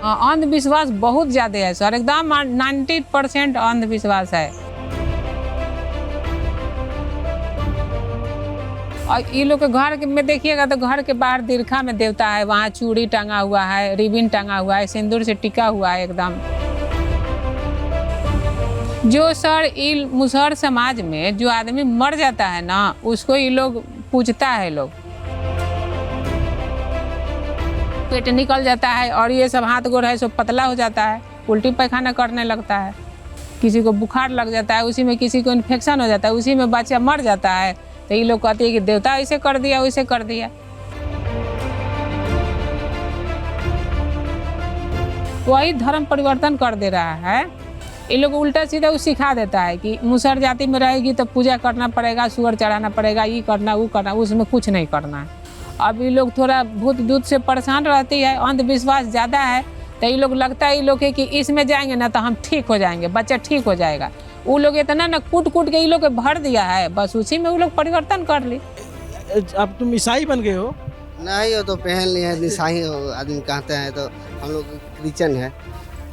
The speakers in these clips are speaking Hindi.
अंधविश्वास बहुत ज़्यादा है सर, एकदम 90% अंधविश्वास है। और ये लोग के घर में देखिएगा तो घर के बाहर दीर्घा में देवता है, वहाँ चूड़ी टंगा हुआ है, रिबिन टंगा हुआ है, सिंदूर से टिका हुआ है एकदम। जो सर ये मुसहर समाज में जो आदमी मर जाता है ना, उसको ये लोग पूजता है, लोग पेट निकल जाता है और ये सब हाथ गोड़ है सब पतला हो जाता है, उल्टी पैखाना करने लगता है, किसी को बुखार लग जाता है, उसी में किसी को इन्फेक्शन हो जाता है, उसी में बच्चा मर जाता है। तो ये लोग कहते हैं कि देवता ऐसे कर दिया वैसे कर दिया। वही धर्म परिवर्तन कर दे रहा है। ये लोग उल्टा सीधा वो सिखा देता है कि मुसहर जाति में रहेगी तो पूजा करना पड़ेगा, सुअर चढ़ाना पड़ेगा, ये करना वो करना, उसमें कुछ नहीं करना है। अब ये लोग थोड़ा भूत दूत से परेशान रहती है, अंधविश्वास ज़्यादा है, तो ये लोग लगता है ये लोग कि इसमें जाएंगे ना तो हम ठीक हो जाएंगे, बच्चा ठीक हो जाएगा। वो लोग इतना ना कूट कूट के ये लोग भर दिया है, बस उसी में वो लोग परिवर्तन कर ली। अब तुम ईसाई बन गए हो? नहीं, वो तो पहन लिए हैं, ईसाई आदमी कहते हैं, तो हम लोग क्रिश्चियन है।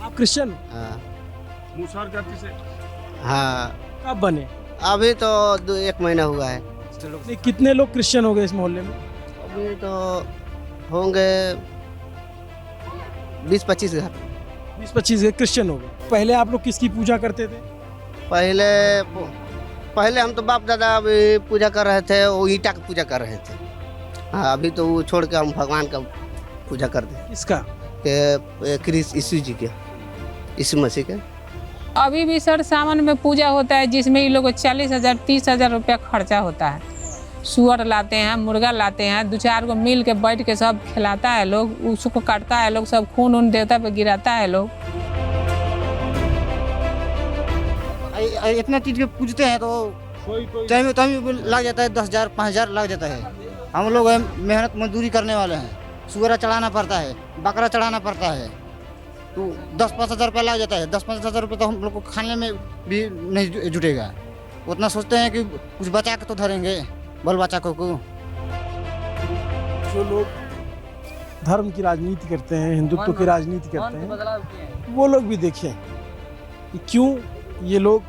आप क्रिश्चियन? हाँ। मुसहर जाति से? हाँ। कब बने? अभी तो 1 महीना हुआ है। नहीं, कितने लोग क्रिश्चियन हो गए इस मोहल्ले में? अभी तो होंगे 20-25 घर। 20-25 क्रिश्चियन हो गए। पहले आप लोग किसकी पूजा करते थे? पहले हम तो बाप दादा अभी पूजा कर रहे थे, वो ईटा की पूजा कर रहे थे। हाँ, अभी तो वो छोड़ के हम भगवान का पूजा करते हैं। किसका? क्रिस यीशु जी के, यीशु मसीह के। अभी भी सर सावन में पूजा होता है जिसमें ये लोग 40,000 30,000 रुपया खर्चा होता है। सुअर लाते हैं, मुर्गा लाते हैं, 2-4 को मिल के बैठ के सब खिलाता है लोग, उसको काटता है लोग, सब खून उन देवता पे गिराता है लोग। इतना चीज के पूजते हैं तो टाइम लग जाता है, 10,000 5,000 लग जाता है। हम लोग मेहनत मजदूरी करने वाले हैं, सुअर चढ़ाना पड़ता है, बकरा चढ़ाना पड़ता है, तो 10-5 हज़ार रुपया लग जाता है। 10-5 हज़ार रुपये तो हम लोग को खाने में भी नहीं जुटेगा। उतना सोचते हैं कि कुछ बचा के तो धरेंगे बाल बच्चा को। जो लोग धर्म की राजनीति करते हैं, हिंदुत्व की राजनीति करते हैं, वो लोग भी देखें कि क्यों ये लोग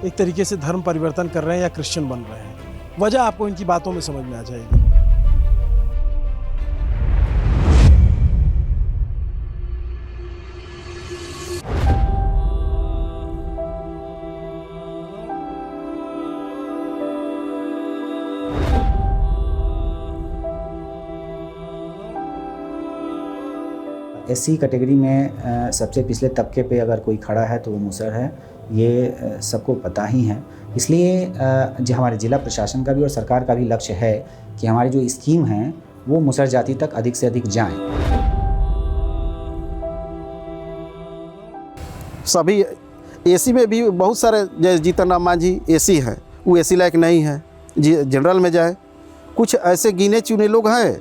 एक तरीके से धर्म परिवर्तन कर रहे हैं या क्रिश्चियन बन रहे हैं। वजह आपको इनकी बातों में समझ में आ जाएगी। एससी कैटेगरी में सबसे पिछले तबके पे अगर कोई खड़ा है तो वो मुसहर है, ये सबको पता ही है। इसलिए जो हमारे ज़िला प्रशासन का भी और सरकार का भी लक्ष्य है कि हमारी जो स्कीम है वो मुसहर जाति तक अधिक से अधिक जाएं। सभी एसी में भी बहुत सारे, जैसे जीतन राम मांझी एसी है, वो एसी लायक नहीं है, जनरल में जाए। कुछ ऐसे गिने चुने लोग हैं,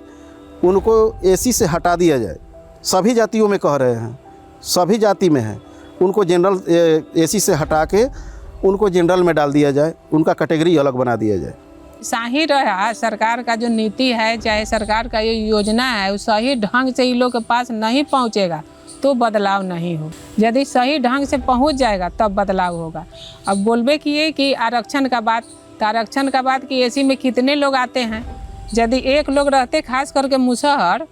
उनको एसी से हटा दिया जाए। सभी जातियों में कह रहे हैं, सभी जाति में है, उनको जनरल एसी से हटा के उनको जनरल में डाल दिया जाए, उनका कैटेगरी अलग बना दिया जाए। सही रहा सरकार का जो नीति है, चाहे सरकार का ये योजना है, वो सही ढंग से इन लोग के पास नहीं पहुंचेगा तो बदलाव नहीं हो। यदि सही ढंग से पहुंच जाएगा तब बदलाव होगा। अब बोलबे किए कि आरक्षण का बात, तो आरक्षण का बात कि एसी में कितने लोग आते हैं। यदि एक लोग रहते खास करके मुसहर,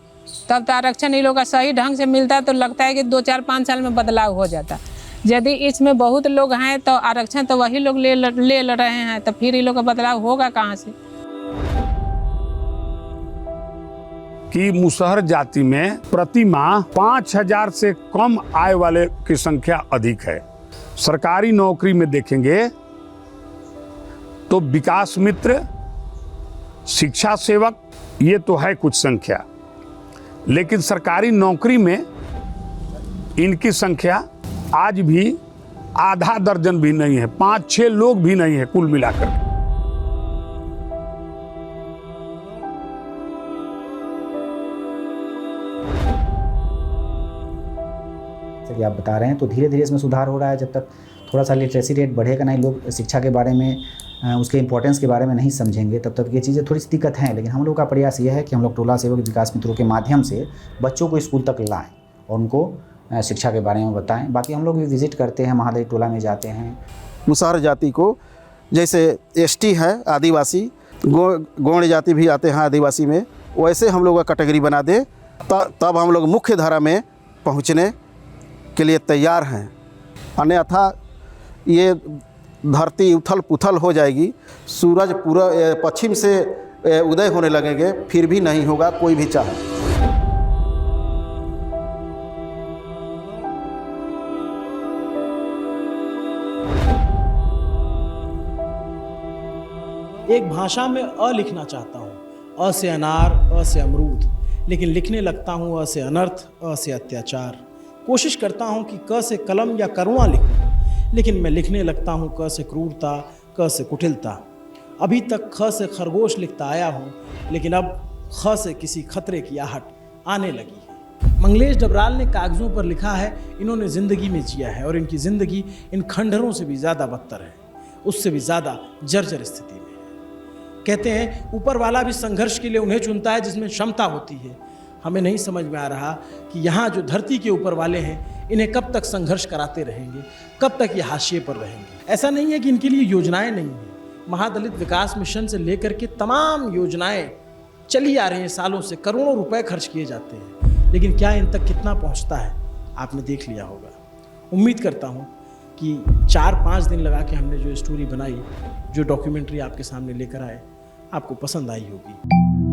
तब तो आरक्षण इन लोग का सही ढंग से मिलता तो लगता है कि 2-4-5 साल में बदलाव हो जाता। यदि इसमें बहुत लोग हैं तो आरक्षण तो वही लोग ले रहे हैं, तो फिर इन लोग का बदलाव होगा कहाँ से? कि मुसहर जाति में प्रति माह 5,000 से कम आय वाले की संख्या अधिक है। सरकारी नौकरी में देखेंगे तो विकास मित्र, शिक्षा सेवक, ये तो है कुछ संख्या, लेकिन सरकारी नौकरी में इनकी संख्या आज भी आधा दर्जन भी नहीं है, 5-6 लोग भी नहीं है कुल मिलाकर। जैसे आप बता रहे हैं तो धीरे धीरे इसमें सुधार हो रहा है। जब तक थोड़ा सा लिटरेसी रेट बढ़ेगा नहीं, लोग शिक्षा के बारे में, उसके इंपॉर्टेंस के बारे में नहीं समझेंगे, तब तक ये चीज़ें थोड़ी सी दिक्कत हैं। लेकिन हम लोग का प्रयास ये है कि हम लोग टोला सेवक विकास मित्रों के माध्यम से बच्चों को स्कूल तक लाएं और उनको शिक्षा के बारे में बताएं। बाकी हम लोग भी विज़िट करते हैं, महादेव टोला में जाते हैं। मुसहर जाति को जैसे एसटी है आदिवासी, गौड़ जाति भी आते हैं आदिवासी में, वैसे हम लोग का कैटेगरी बना दे, तब हम लोग मुख्य धारा में पहुंचने के लिए तैयार हैं। अन्यथा ये धरती उथल पुथल हो जाएगी, सूरज पूरा पश्चिम से उदय होने लगेंगे, फिर भी नहीं होगा कोई भी चाहे। एक भाषा में अ लिखना चाहता हूँ, अ से अनार, अ से अमरूद, लेकिन लिखने लगता हूँ अ से अनर्थ, अ से अत्याचार। कोशिश करता हूँ कि क से कलम या करुणा लिखूँ, लेकिन मैं लिखने लगता हूँ क से क्रूरता, क से कुटिलता। अभी तक ख से खरगोश लिखता आया हूँ, लेकिन अब ख से किसी खतरे की आहट आने लगी है। मंगलेश डबराल ने कागज़ों पर लिखा है, इन्होंने ज़िंदगी में जिया है और इनकी ज़िंदगी इन खंडहरों से भी ज़्यादा बदतर है, उससे भी ज़्यादा जर्जर स्थिति में है। कहते हैं ऊपर वाला भी संघर्ष के लिए उन्हें चुनता है जिसमें क्षमता होती है। हमें नहीं समझ में आ रहा कि यहाँ जो धरती के ऊपर वाले हैं, इन्हें कब तक संघर्ष कराते रहेंगे, कब तक ये हाशिए पर रहेंगे। ऐसा नहीं है कि इनके लिए योजनाएं नहीं हैं। महादलित विकास मिशन से लेकर के तमाम योजनाएं चली आ रही हैं, सालों से करोड़ों रुपए खर्च किए जाते हैं, लेकिन क्या इन तक कितना पहुँचता है आपने देख लिया होगा। उम्मीद करता हूँ कि 4-5 दिन लगा के हमने जो स्टोरी बनाई, जो डॉक्यूमेंट्री आपके सामने लेकर आए, आपको पसंद आई होगी।